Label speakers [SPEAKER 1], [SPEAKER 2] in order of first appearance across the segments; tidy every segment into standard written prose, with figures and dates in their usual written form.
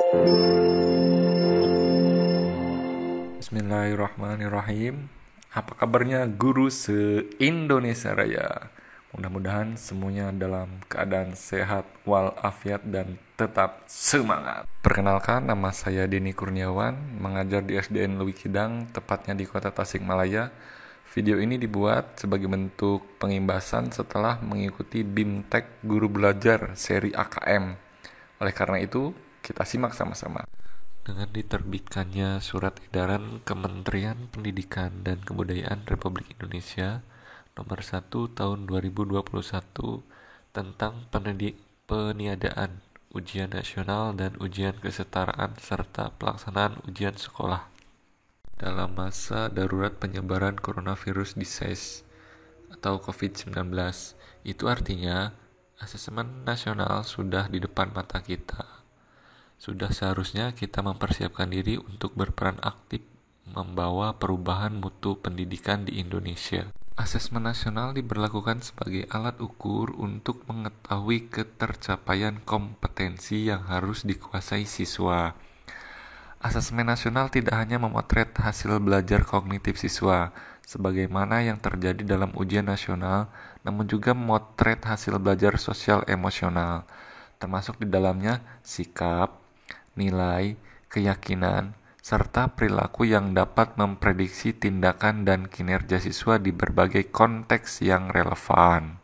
[SPEAKER 1] Bismillahirrahmanirrahim. Apa kabarnya guru se-Indonesia Raya? Mudah-mudahan semuanya dalam keadaan sehat walafiat dan tetap semangat. Perkenalkan, nama saya Denny Kurniawan, mengajar di SDN Leuwi Kidang, tepatnya di Kota Tasikmalaya. Video ini dibuat sebagai bentuk pengimbasan setelah mengikuti BIMTEK Guru Belajar seri AKM. Oleh karena itu, kita simak sama-sama. Dengan diterbitkannya Surat Edaran Kementerian Pendidikan dan Kebudayaan Republik Indonesia Nomor 1 Tahun 2021 tentang peniadaan ujian nasional dan ujian kesetaraan serta pelaksanaan ujian sekolah dalam masa darurat penyebaran coronavirus disease atau COVID-19. Itu artinya asesmen nasional sudah di depan mata kita. Sudah seharusnya kita mempersiapkan diri untuk berperan aktif membawa perubahan mutu pendidikan di Indonesia. Asesmen nasional diberlakukan sebagai alat ukur untuk mengetahui ketercapaian kompetensi yang harus dikuasai siswa. Asesmen nasional tidak hanya memotret hasil belajar kognitif siswa, sebagaimana yang terjadi dalam ujian nasional, namun juga memotret hasil belajar sosial emosional, termasuk di dalamnya sikap, nilai, keyakinan, serta perilaku yang dapat memprediksi tindakan dan kinerja siswa di berbagai konteks yang relevan.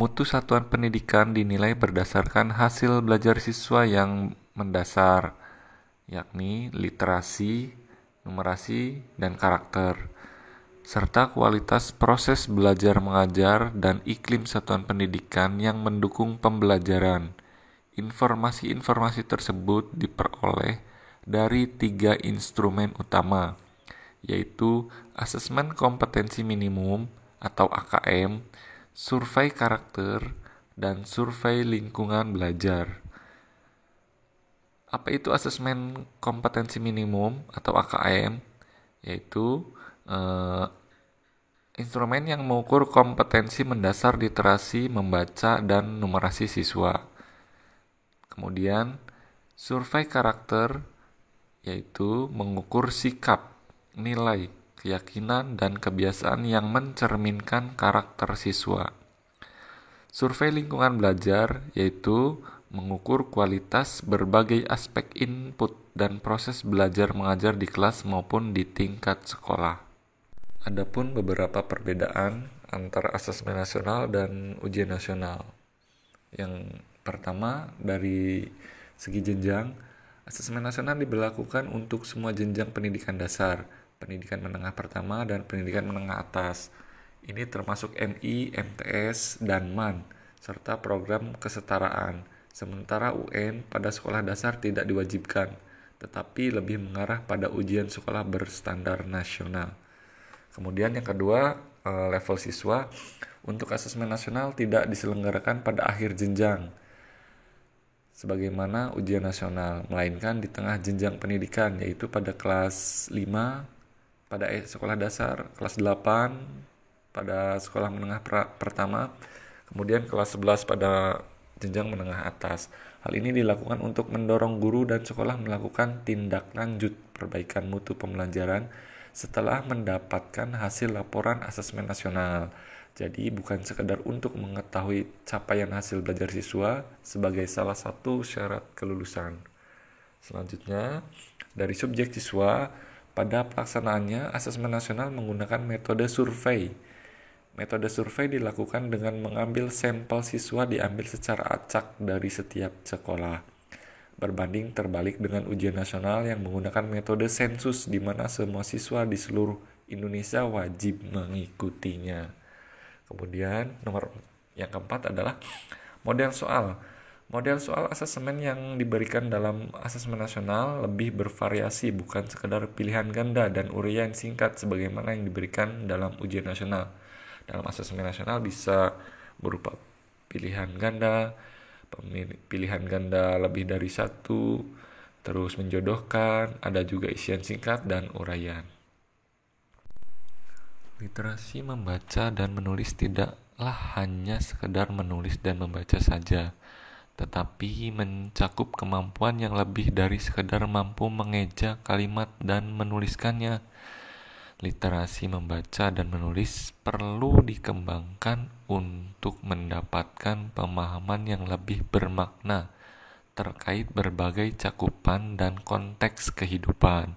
[SPEAKER 1] Mutu satuan pendidikan dinilai berdasarkan hasil belajar siswa yang mendasar, yakni literasi, numerasi, dan karakter, serta kualitas proses belajar mengajar dan iklim satuan pendidikan yang mendukung pembelajaran. Informasi-informasi tersebut diperoleh dari 3 instrumen utama, yaitu asesmen kompetensi minimum atau AKM, survei karakter, dan survei lingkungan belajar. Apa itu asesmen kompetensi minimum atau AKM? Yaitu instrumen yang mengukur kompetensi mendasar literasi, membaca, dan numerasi siswa. Kemudian, survei karakter yaitu mengukur sikap, nilai, keyakinan, dan kebiasaan yang mencerminkan karakter siswa. Survei lingkungan belajar yaitu mengukur kualitas berbagai aspek input dan proses belajar mengajar di kelas maupun di tingkat sekolah. Adapun beberapa perbedaan antara asesmen nasional dan ujian nasional. Yang pertama, dari segi jenjang, asesmen nasional diberlakukan untuk semua jenjang pendidikan dasar, pendidikan menengah pertama, dan pendidikan menengah atas. Ini termasuk MI, MTS, dan MAN, serta program kesetaraan. Sementara UN pada sekolah dasar tidak diwajibkan, tetapi lebih mengarah pada ujian sekolah berstandar nasional. Kemudian yang kedua, level siswa. Untuk asesmen nasional tidak diselenggarakan pada akhir jenjang, sebagaimana ujian nasional, melainkan di tengah jenjang pendidikan, yaitu pada kelas 5 pada sekolah dasar, kelas 8 pada sekolah menengah pertama, kemudian kelas 11 pada jenjang menengah atas. Hal ini dilakukan untuk mendorong guru dan sekolah melakukan tindak lanjut perbaikan mutu pembelajaran setelah mendapatkan hasil laporan asesmen nasional. Jadi bukan sekedar untuk mengetahui capaian hasil belajar siswa sebagai salah satu syarat kelulusan. Selanjutnya, dari subjek siswa, pada pelaksanaannya asesmen nasional menggunakan metode survei. Metode survei dilakukan dengan mengambil sampel siswa diambil secara acak dari setiap sekolah. Berbanding terbalik dengan ujian nasional yang menggunakan metode sensus di mana semua siswa di seluruh Indonesia wajib mengikutinya. Kemudian nomor yang keempat adalah model soal. Model soal asesmen yang diberikan dalam asesmen nasional lebih bervariasi, bukan sekedar pilihan ganda dan uraian singkat sebagaimana yang diberikan dalam ujian nasional. Dalam asesmen nasional bisa berupa pilihan ganda lebih dari satu, terus menjodohkan, ada juga isian singkat dan uraian. Literasi membaca dan menulis tidaklah hanya sekedar menulis dan membaca saja, tetapi mencakup kemampuan yang lebih dari sekedar mampu mengeja kalimat dan menuliskannya. Literasi membaca dan menulis perlu dikembangkan untuk mendapatkan pemahaman yang lebih bermakna terkait berbagai cakupan dan konteks kehidupan.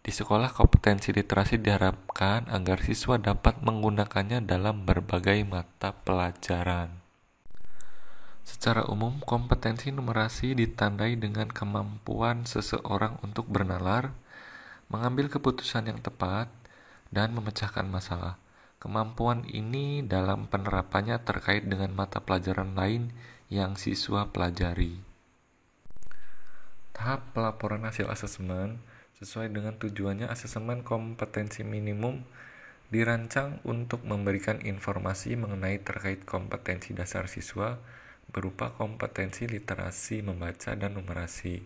[SPEAKER 1] Di sekolah, kompetensi literasi diharapkan agar siswa dapat menggunakannya dalam berbagai mata pelajaran. Secara umum, kompetensi numerasi ditandai dengan kemampuan seseorang untuk bernalar, mengambil keputusan yang tepat, dan memecahkan masalah. Kemampuan ini dalam penerapannya terkait dengan mata pelajaran lain yang siswa pelajari. Tahap pelaporan hasil asesmen sesuai dengan tujuannya. Asesmen kompetensi minimum dirancang untuk memberikan informasi mengenai terkait kompetensi dasar siswa berupa kompetensi literasi membaca dan numerasi.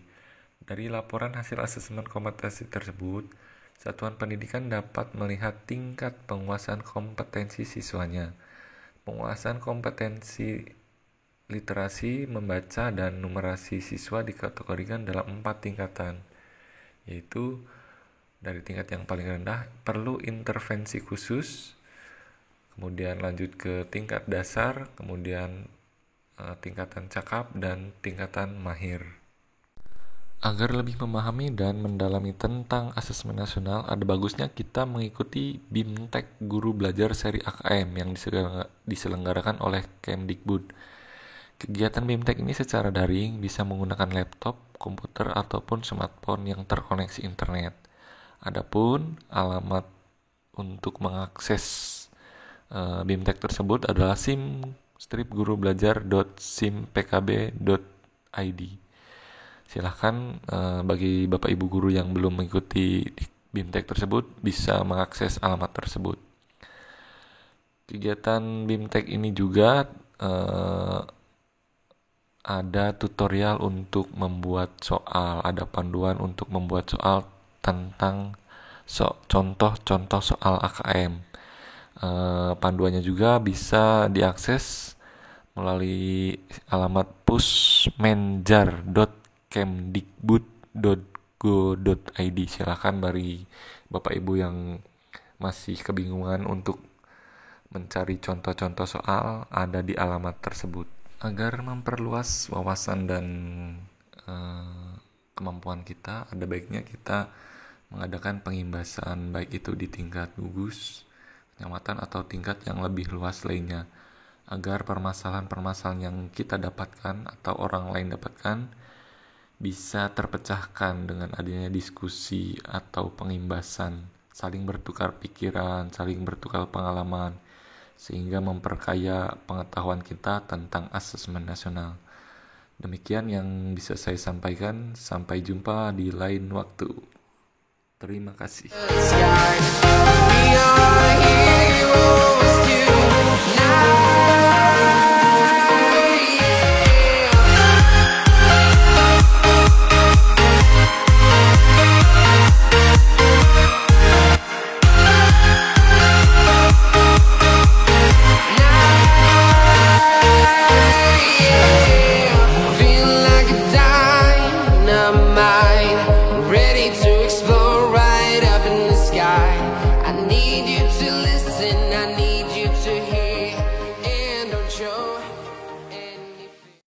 [SPEAKER 1] Dari laporan hasil asesmen kompetensi tersebut, satuan pendidikan dapat melihat tingkat penguasaan kompetensi siswanya. Penguasaan kompetensi literasi membaca dan numerasi siswa dikategorikan dalam 4 tingkatan, yaitu dari tingkat yang paling rendah perlu intervensi khusus, kemudian lanjut ke tingkat dasar, kemudian tingkatan cakap, dan tingkatan mahir. Agar lebih memahami dan mendalami tentang asesmen nasional, ada bagusnya kita mengikuti BIMTEK Guru Belajar seri AKM yang diselenggarakan oleh Kemdikbud. Kegiatan BIMTEK ini secara daring bisa menggunakan laptop, komputer, ataupun smartphone yang terkoneksi internet. Adapun alamat untuk mengakses BIMTEK tersebut adalah sim-gurubelajar.simpkb.id. Silahkan bagi Bapak Ibu guru yang belum mengikuti BIMTEK tersebut bisa mengakses alamat tersebut. Kegiatan BIMTEK ini juga ada tutorial untuk membuat soal, ada panduan untuk membuat soal tentang contoh-contoh soal AKM. Panduannya juga bisa diakses melalui alamat pusmenjar.kemdikbud.go.id. Silakan bagi Bapak Ibu yang masih kebingungan untuk mencari contoh-contoh soal, ada di alamat tersebut. Agar memperluas wawasan dan kemampuan kita, ada baiknya kita mengadakan pengimbasan, baik itu di tingkat gugus, kecamatan, atau tingkat yang lebih luas lainnya, agar permasalahan-permasalahan yang kita dapatkan atau orang lain dapatkan bisa terpecahkan dengan adanya diskusi atau pengimbasan, saling bertukar pikiran, saling bertukar pengalaman, sehingga memperkaya pengetahuan kita tentang asesmen nasional. Demikian yang bisa saya sampaikan. Sampai jumpa di lain waktu. Terima kasih.